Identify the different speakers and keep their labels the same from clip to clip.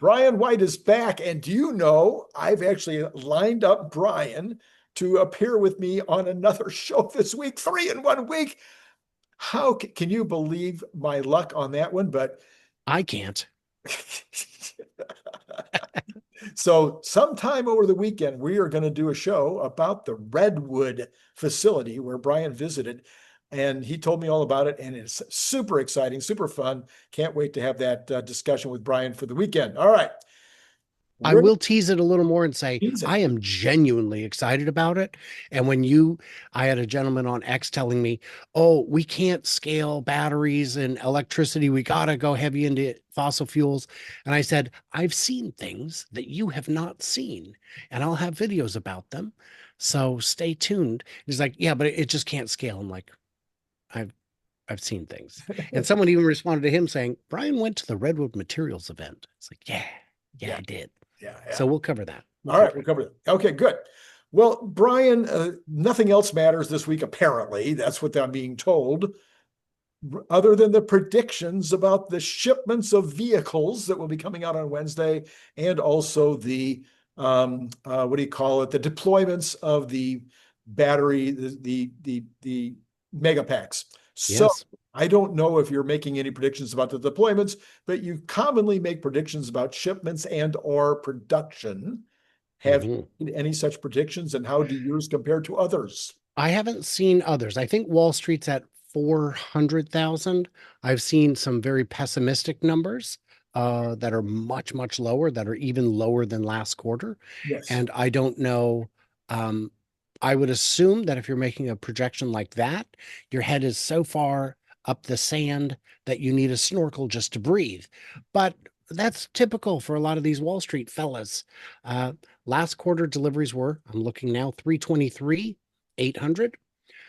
Speaker 1: Brian White is back. And do you know, I've actually lined up Brian to appear with me on another show this week, 3 in 1 week. How can you believe my luck on that one? But
Speaker 2: I can't.
Speaker 1: so sometime over the weekend, we are going to do a show about the Redwood facility where Brian visited. And he told me all about it. And it's super exciting, super fun. Can't wait to have that discussion with Brian for the weekend. All right.
Speaker 2: I
Speaker 1: We're
Speaker 2: will tease it a little more and say
Speaker 1: teasing.
Speaker 2: I am genuinely excited about it. And I had a gentleman on X telling me, oh, we can't scale batteries and electricity. We got to go heavy into fossil fuels. And I said, I've seen things that you have not seen, and I'll have videos about them. So stay tuned. He's like, yeah, but it just can't scale. I'm like, I've I've seen things. And someone even responded to him saying, Brian went to the Redwood Materials event. It's like, yeah,
Speaker 1: Yeah,
Speaker 2: I did.
Speaker 1: yeah,
Speaker 2: So
Speaker 1: yeah.
Speaker 2: we'll cover that.
Speaker 1: All right, we'll cover that. Okay, good. Well, Brian, nothing else matters this week, apparently. That's what I'm being told, other than the predictions about the shipments of vehicles that will be coming out on Wednesday, and also the what do you call it? The deployments of the battery, the mega packs. So
Speaker 2: Yes.
Speaker 1: I don't know if you're making any predictions about the deployments, but you commonly make predictions about shipments and or production. Have
Speaker 2: Mhm.
Speaker 1: you made any such predictions, and how do yours compare to others?
Speaker 2: I haven't seen others. I think Wall Street's at 400,000. I've seen some very pessimistic numbers that are much, much lower, that are even lower than last quarter.
Speaker 1: Yes.
Speaker 2: And I don't know. Um, I would assume that if you're making a projection like that, your head is so far up the sand that you need a snorkel just to breathe. But that's typical for a lot of these Wall Street fellas. Uh, Last quarter deliveries were, I'm looking now, 323, 800.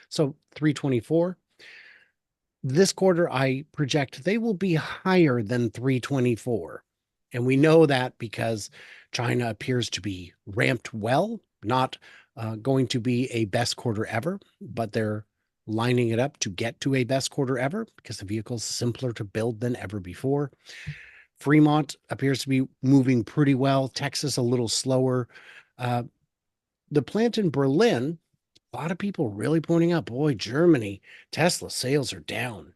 Speaker 2: So 324. This quarter, I project they will be higher than 324. And we know that because China appears to be ramped well, not going to be a best quarter ever, but they're lining it up to get to a best quarter ever because the vehicle's simpler to build than ever before. Fremont appears to be moving pretty well. Texas a little slower. Uh, the plant in Berlin, a lot of people really pointing out, boy, Germany, Tesla sales are down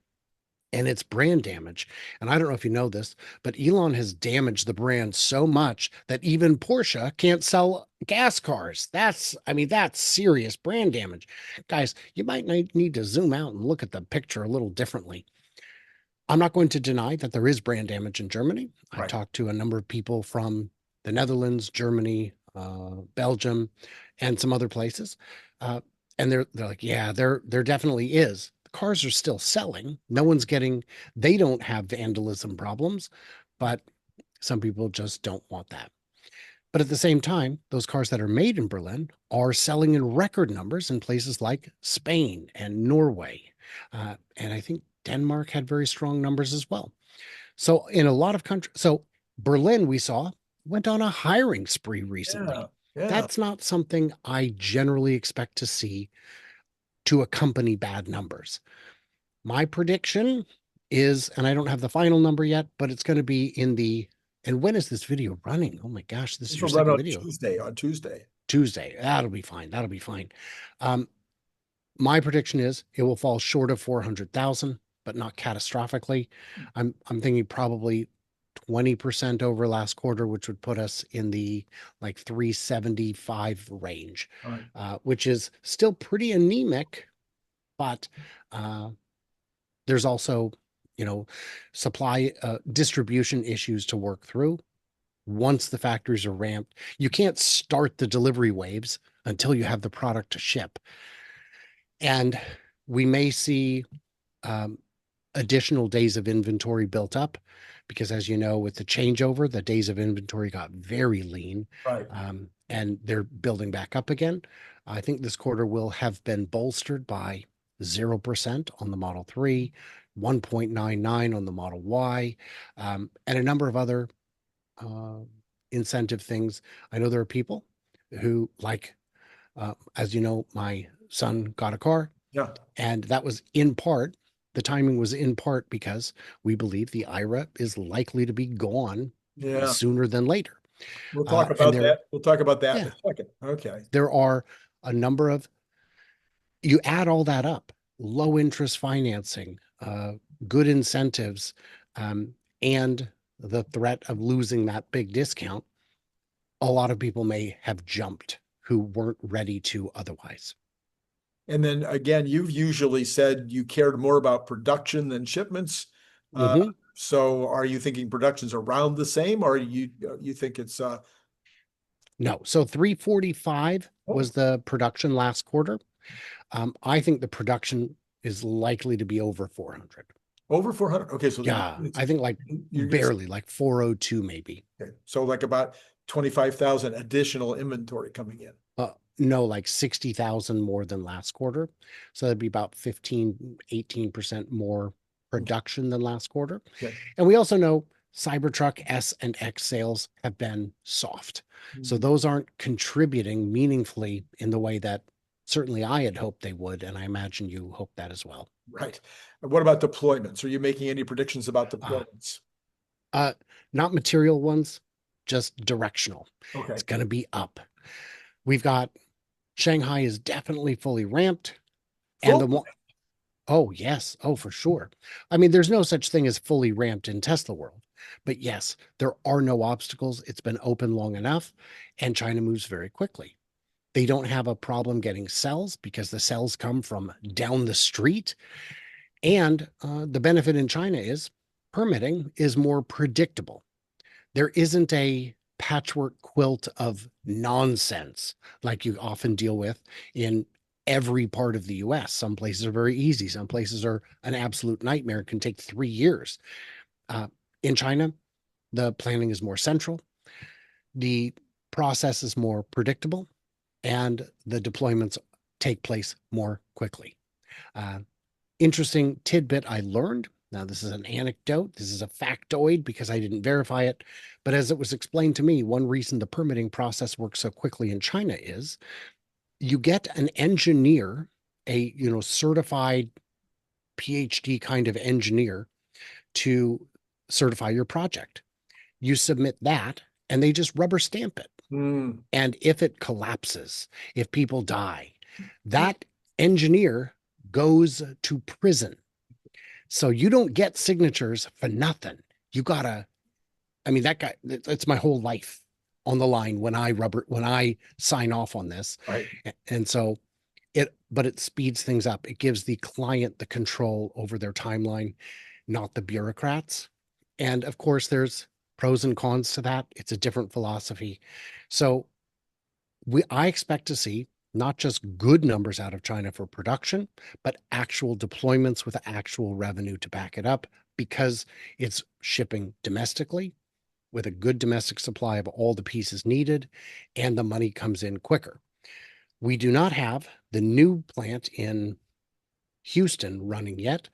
Speaker 2: and it's brand damage. And I don't know if you know this, but Elon has damaged the brand so much that even Porsche can't sell gas cars. That's serious brand damage. Guys, you might need to zoom out and look at the picture a little differently. I'm not going to deny that there is brand damage in Germany. I've
Speaker 1: Right.
Speaker 2: talked to a number of people from the Netherlands, Germany, Belgium, and some other places, uh, and they're like, yeah, there definitely is. The cars are still selling. No one's getting. They don't have vandalism problems, but some people just don't want that. But at the same time, those cars that are made in Berlin are selling in record numbers in places like Spain and Norway. And I think Denmark had very strong numbers as well. So in a lot of countries, so Berlin, we saw, went on a hiring spree
Speaker 1: Yeah.
Speaker 2: recently.
Speaker 1: Yeah.
Speaker 2: That's not something I generally expect to see to accompany bad numbers. My prediction is, and I don't have the final number yet, but it's going to be in the, and when is this video running? Oh my gosh, this is
Speaker 1: This
Speaker 2: your
Speaker 1: will run
Speaker 2: second
Speaker 1: on
Speaker 2: video.
Speaker 1: Tuesday. On Tuesday.
Speaker 2: Tuesday. That'll be fine. That'll be fine. Um, my prediction is it will fall short of 400,000, but not catastrophically. I'm thinking probably 20% over last quarter, which would put us in the like 375 range,
Speaker 1: All right.
Speaker 2: which is still pretty anemic, but uh, there's also, you know, supply distribution issues to work through. Once the factories are ramped, you can't start the delivery waves until you have the product to ship. And we may see um, additional days of inventory built up because, as you know, with the changeover, the days of inventory got very lean,
Speaker 1: Right.
Speaker 2: and they're building back up again. I think this quarter will have been bolstered by 0% on the Model 3, 1.99 on the Model Y, and a number of other uh, incentive things. I know there are people who, like, as you know, my son got a car,
Speaker 1: Yeah.
Speaker 2: and that was in part, the timing was in part because we believe the IRA is likely to be gone
Speaker 1: Yeah.
Speaker 2: sooner than later.
Speaker 1: We'll talk
Speaker 2: And
Speaker 1: about that. We'll talk about that in
Speaker 2: yeah,
Speaker 1: a second. Okay.
Speaker 2: there are a number of, you add all that up, low interest financing, good incentives, and the threat of losing that big discount, a lot of people may have jumped who weren't ready to otherwise.
Speaker 1: And then again, you've usually said you cared more about production than shipments. So are you thinking production's around the same, or you think it's
Speaker 2: No. So 345 was the production last quarter. I think the production is likely to be over 400.
Speaker 1: over 400? Okay, so
Speaker 2: Yeah, I think like barely, like 402 maybe.
Speaker 1: Okay, so like about 25,000 additional inventory coming in.
Speaker 2: No, like 60,000 more than last quarter. So that'd be about 15, 18% more production than last quarter.
Speaker 1: Okay.
Speaker 2: And we also know Cybertruck S and X sales have been soft. So those aren't contributing meaningfully in the way that certainly I had hoped they would. And I imagine you hope that as well.
Speaker 1: Right. And what about deployments? Are you making any predictions about deployments?
Speaker 2: Not material ones, just directional.
Speaker 1: Okay.
Speaker 2: It's going to be up. We've got Shanghai is definitely fully ramped. And the one, oh, yes. Oh, for sure. I mean, there's no such thing as fully ramped in Tesla world. But yes, there are no obstacles. It's been open long enough, and China moves very quickly. They don't have a problem getting cells because the cells come from down the street. And the benefit in China is permitting is more predictable. There isn't a patchwork quilt of nonsense like you often deal with in every part of the US. Some places are very easy. Some places are an absolute nightmare. It can take 3 years. In China, the planning is more central. The process is more predictable, and the deployments take place more quickly. Interesting tidbit I learned. Now, this is an anecdote. This is a factoid because I didn't verify it. But as it was explained to me, one reason the permitting process works so quickly in China is you get an engineer, a certified PhD kind of engineer to certify your project. You submit that and they just rubber stamp it. And if it collapses, if people die, that engineer goes to prison. So you don't get signatures for nothing. You gotta, I mean, that guy, it's my whole life on the line when I sign off on this.
Speaker 1: Right.
Speaker 2: And so but it speeds things up. It gives the client the control over their timeline, not the bureaucrats. And of course, there's pros and cons to that. It's a different philosophy. So I expect to see not just good numbers out of China for production, but actual deployments with actual revenue to back it up because it's shipping domestically with a good domestic supply of all the pieces needed, and the money comes in quicker. We do not have the new plant in Houston running yet,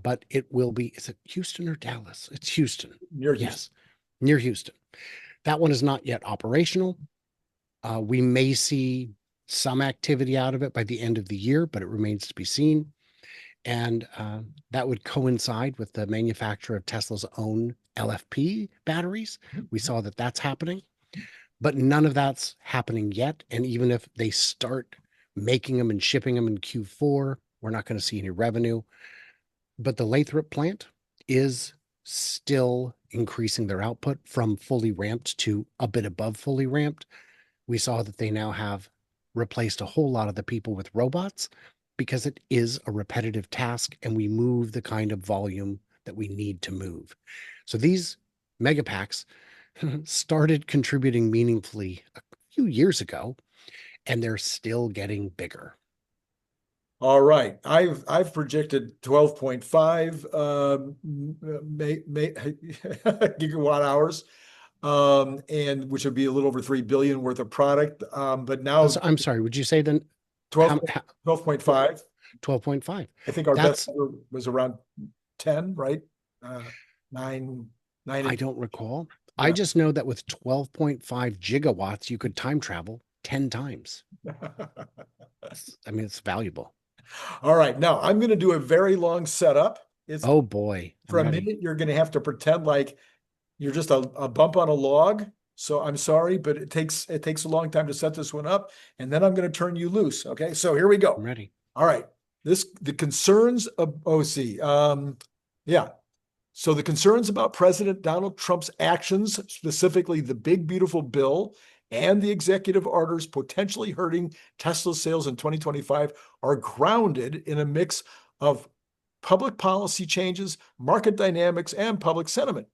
Speaker 2: but it will be. Is it Houston or Dallas? It's Houston.
Speaker 1: Near Houston.
Speaker 2: Yes, near Houston. That one is not yet operational. We may see some activity out of it by the end of the year, but it remains to be seen. And that would coincide with the manufacture of Tesla's own LFP batteries. We saw that that's happening, but none of that's happening yet. And even if they start making them and shipping them in Q4, we're not going to see any revenue. But the Lathrop plant is still increasing their output from fully ramped to a bit above fully ramped. We saw that they now have replaced a whole lot of the people with robots because it is a repetitive task and we move the kind of volume that we need to move. So these megapacks started contributing meaningfully a few years ago, and they're still getting bigger.
Speaker 1: All right. I've projected 12.5 gigawatt hours, and which would be a little over 3 billion worth of product. But now
Speaker 2: I'm sorry, would you say then
Speaker 1: 12.5?
Speaker 2: 12.5.
Speaker 1: I think our best was around 10, right? 9.
Speaker 2: I don't recall.
Speaker 1: Yeah.
Speaker 2: I just know that with 12.5 gigawatts, you could time travel 10 times. I mean, it's valuable.
Speaker 1: All right. Now I'm going to do a very long setup.
Speaker 2: Oh boy.
Speaker 1: For a minute, you're going to have to pretend like You're just a bump on a log. So I'm sorry, but it takes a long time to set this one up, and then I'm going to turn you loose. Okay, so here we
Speaker 2: I'm
Speaker 1: go.
Speaker 2: ready.
Speaker 1: All right, the concerns of OC. Yeah. So the concerns about President Donald Trump's actions, specifically the big beautiful bill and the executive orders potentially hurting Tesla sales in 2025, are grounded in a mix of public policy changes, market dynamics, and public sentiment.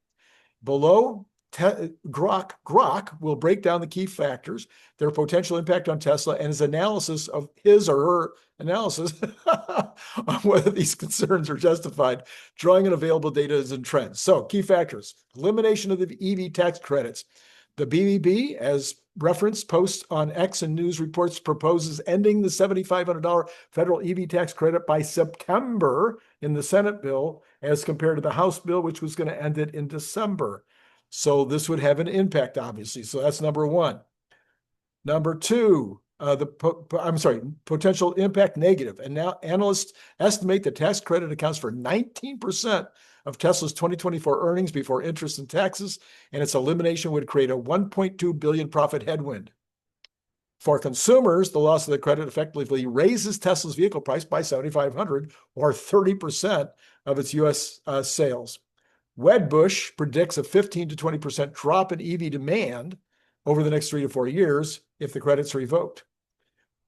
Speaker 1: Below, Grok will break down the key factors, their potential impact on Tesla, and his analysis of his or her analysis on whether these concerns are justified, drawing on available data and trends. So, key factors: elimination of the EV tax credits. The BBB, as referenced, posts on X and news reports, proposes ending the $7,500 federal EV tax credit by September in the Senate bill, as compared to the House bill, which was going to end it in December. So this would have an impact, obviously. So that's number one. Number two, potential impact negative. And now analysts estimate the tax credit accounts for 19% of Tesla's 2024 earnings before interest and taxes, and its elimination would create a $1.2 billion profit headwind. For consumers, the loss of the credit effectively raises Tesla's vehicle price by $7,500 or 30% of its U.S. Sales. Wedbush predicts a 15 to 20% drop in EV demand over the next 3 to 4 years if the credits are revoked.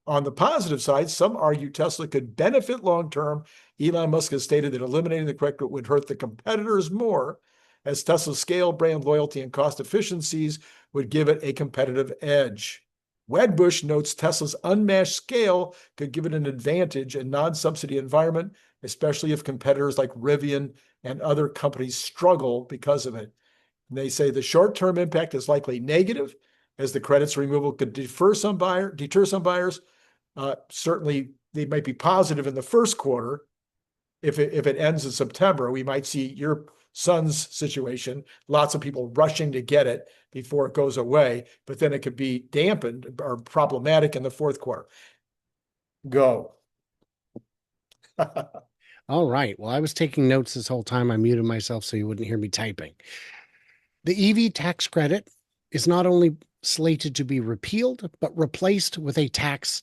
Speaker 1: On the positive side, some argue Tesla could benefit long-term. Elon Musk has stated that eliminating the credit would hurt the competitors more, as Tesla's scale, brand loyalty, and cost efficiencies would give it a competitive edge. Wedbush notes Tesla's unmatched scale could give it an advantage in non-subsidy environment, especially if competitors like Rivian and other companies struggle because of it. And they say the short-term impact is likely negative, as the credits removal could deter some buyers. Certainly, they might be positive in the first quarter. If it ends in September, we might see your son's situation, lots of people rushing to get it before it goes away, but then it could be dampened or problematic in the fourth quarter. Go.
Speaker 2: All right. Well, I was taking notes this whole time. I muted myself so you wouldn't hear me typing. The EV tax credit is not only slated to be repealed, but replaced with a tax.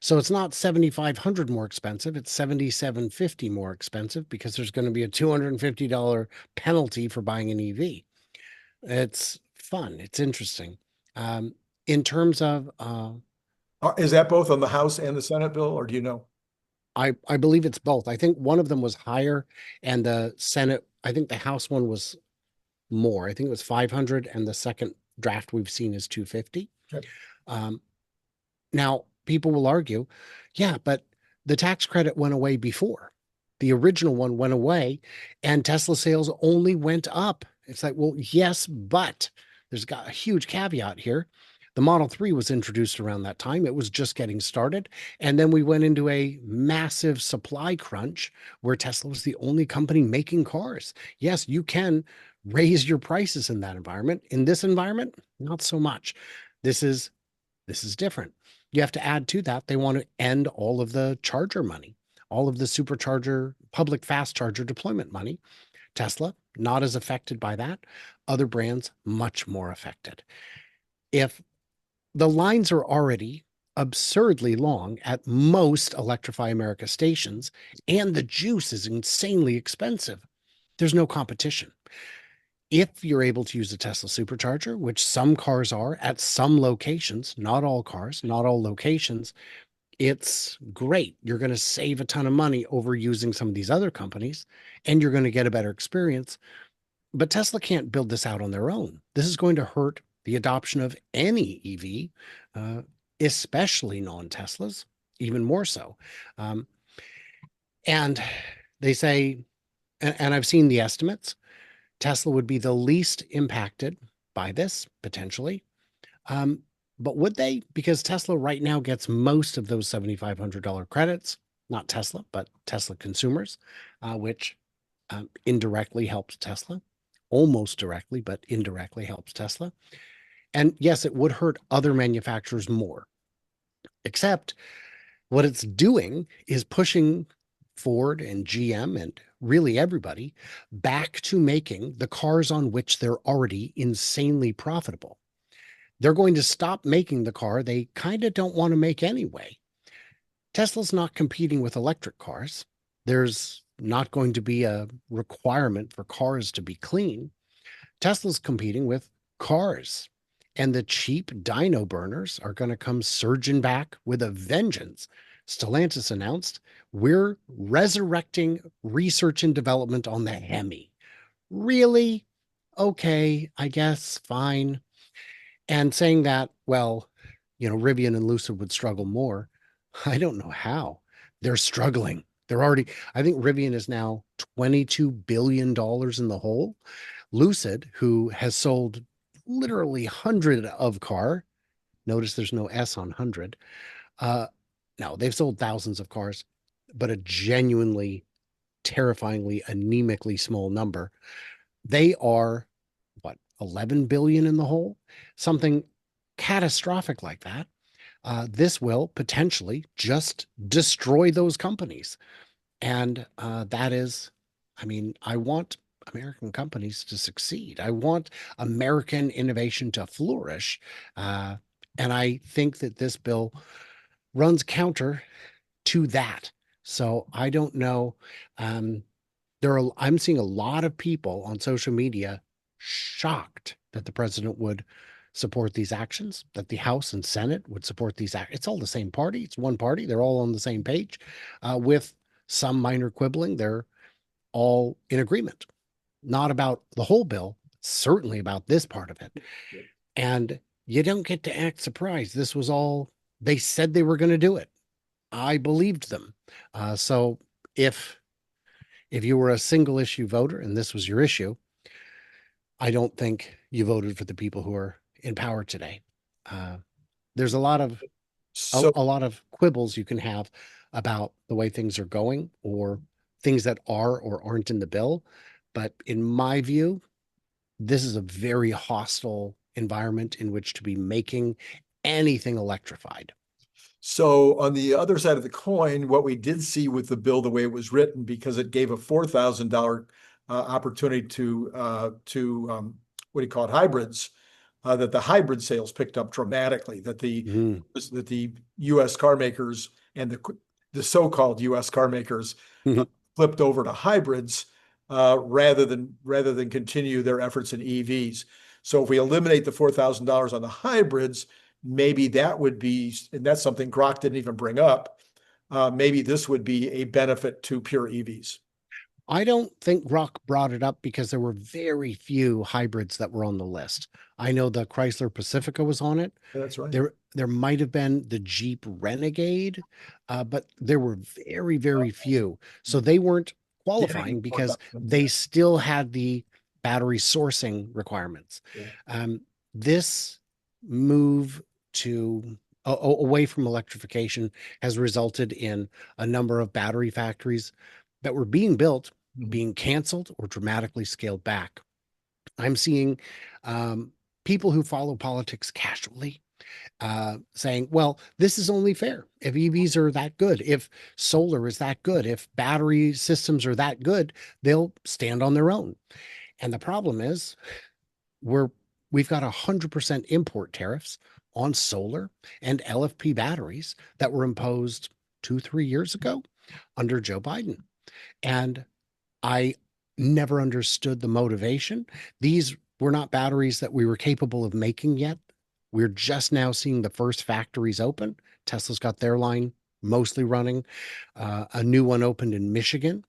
Speaker 2: So it's not $7,500 more expensive. It's $7,750 more expensive, because there's going to be a $250 penalty for buying an EV. It's fun. It's interesting. In terms of,
Speaker 1: Is that both on the House and the Senate bill, or do you know?
Speaker 2: I believe it's both. I think one of them was higher, and the Senate, I think the House one was more. I think it was 500, and the second draft we've seen is 250.
Speaker 1: Okay.
Speaker 2: Now, people will argue, yeah, but the tax credit went away before. The original one went away, and Tesla sales only went up. It's like, well, yes, but there's got a huge caveat here. The Model 3 was introduced around that time. It was just getting started. And then we went into a massive supply crunch where Tesla was the only company making cars. Yes, you can raise your prices in that environment. In this environment, not so much. This is different. You have to add to that, they want to end all of the charger money, all of the supercharger, public fast charger deployment money. Tesla, not as affected by that. Other brands, much more affected. If the lines are already absurdly long at most Electrify America stations, and the juice is insanely expensive, there's no competition. If you're able to use a Tesla supercharger, which some cars are at some locations, not all cars, not all locations, it's great. You're going to save a ton of money over using some of these other companies, and you're going to get a better experience. But Tesla can't build this out on their own. This is going to hurt the adoption of any EV, especially non-Teslas, even more so. And they say, and I've seen the estimates, Tesla would be the least impacted by this, potentially. But would they? Because Tesla right now gets most of those $7,500 credits, not Tesla, but Tesla consumers, which indirectly helps Tesla, almost directly, but indirectly helps Tesla. And yes, it would hurt other manufacturers more, except what it's doing is pushing Ford and GM and really everybody, back to making the cars on which they're already insanely profitable. They're going to stop making the car they kind of don't want to make anyway. Tesla's not competing with electric cars. There's not going to be a requirement for cars to be clean. Tesla's competing with cars, and the cheap dyno burners are going to come surging back with a vengeance. Stellantis announced, we're resurrecting research and development on the Hemi. Really? Okay, I guess, fine. And saying that, well, Rivian and Lucid would struggle more. I don't know how. They're struggling. They're already, I think Rivian is now $22 billion in the hole. Lucid, who has sold literally hundred of car, notice there's no S on 100. No, they've sold thousands of cars, but a genuinely, terrifyingly, anemically small number. They are, what, 11 billion in the hole? Something catastrophic like that. This will potentially just destroy those companies. And that is, I want American companies to succeed. I want American innovation to flourish. And I think that this bill runs counter to that. So I don't know. I'm seeing a lot of people on social media shocked that the president would support these actions, that the House and Senate would support these actions. It's all the same party. It's one party. They're all on the same page with some minor quibbling. They're all in agreement, not about the whole bill, certainly about this part of it. And you don't get to act surprised. This was all, they said they were going to do it. I believed them. So if you were a single issue voter and this was your issue, I don't think you voted for the people who are in power today. There's a lot of quibbles you can have about the way things are going or things that are or aren't in the bill. But in my view, this is a very hostile environment in which to be making anything electrified.
Speaker 1: So on the other side of the coin, what we did see with the bill, the way it was written, because it gave a $4,000 opportunity to what do you call it, hybrids, that the hybrid sales picked up dramatically. That the U.S. car makers and the so-called U.S. car makers flipped over to hybrids rather than continue their efforts in EVs. So if we eliminate the $4,000 on the hybrids, maybe that would be, and that's something Grok didn't even bring up, maybe this would be a benefit to pure EVs.
Speaker 2: I don't think Grok brought it up because there were very few hybrids that were on the list. I know the Chrysler Pacifica was on it.
Speaker 1: That's right.
Speaker 2: There might have been the Jeep Renegade, but there were very, very few. So they weren't qualifying because they still had the battery sourcing requirements. Yeah. This move to away from electrification has resulted in a number of battery factories that were being built, being canceled or dramatically scaled back. I'm seeing people who follow politics casually saying, well, this is only fair. If EVs are that good, if solar is that good, if battery systems are that good, they'll stand on their own. And the problem is we've got 100% import tariffs on solar and LFP batteries that were imposed 2-3 years ago under Joe Biden. And I never understood the motivation. These were not batteries that we were capable of making yet. We're just now seeing the first factories open. Tesla's got their line mostly running. A new one opened in Michigan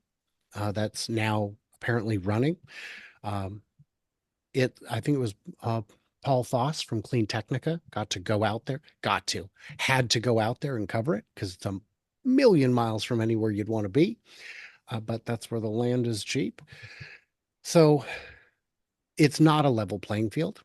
Speaker 2: that's now apparently running. I think it was Paul Foss from Clean Technica had to go out there and cover it because it's a million miles from anywhere you'd want to be. But that's where the land is cheap. So it's not a level playing field.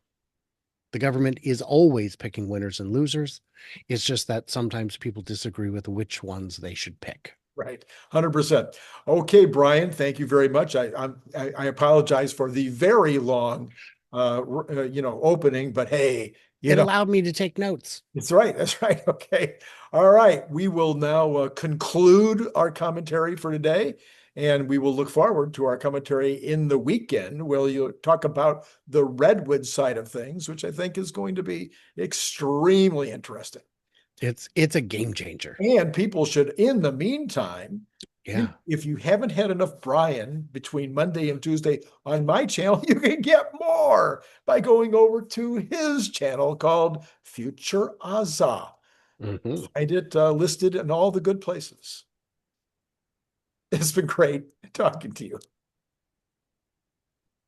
Speaker 2: The government is always picking winners and losers. It's just that sometimes people disagree with which ones they should pick.
Speaker 1: Right, 100%. Okay, Brian, thank you very much. I apologize for the very long, opening, but hey,
Speaker 2: it allowed me to take notes.
Speaker 1: That's right. That's right. Okay. All right. We will now conclude our commentary for today. And we will look forward to our commentary in the weekend, where you'll talk about the redwood side of things, which I think is going to be extremely interesting.
Speaker 2: It's a game changer.
Speaker 1: And people should, in the meantime,
Speaker 2: Yeah.
Speaker 1: if you haven't had enough Brian between Monday and Tuesday on my channel, you can get more by going over to his channel called Future Aza.
Speaker 2: Mm-hmm.
Speaker 1: Find it listed in all the good places. It's been great talking to you.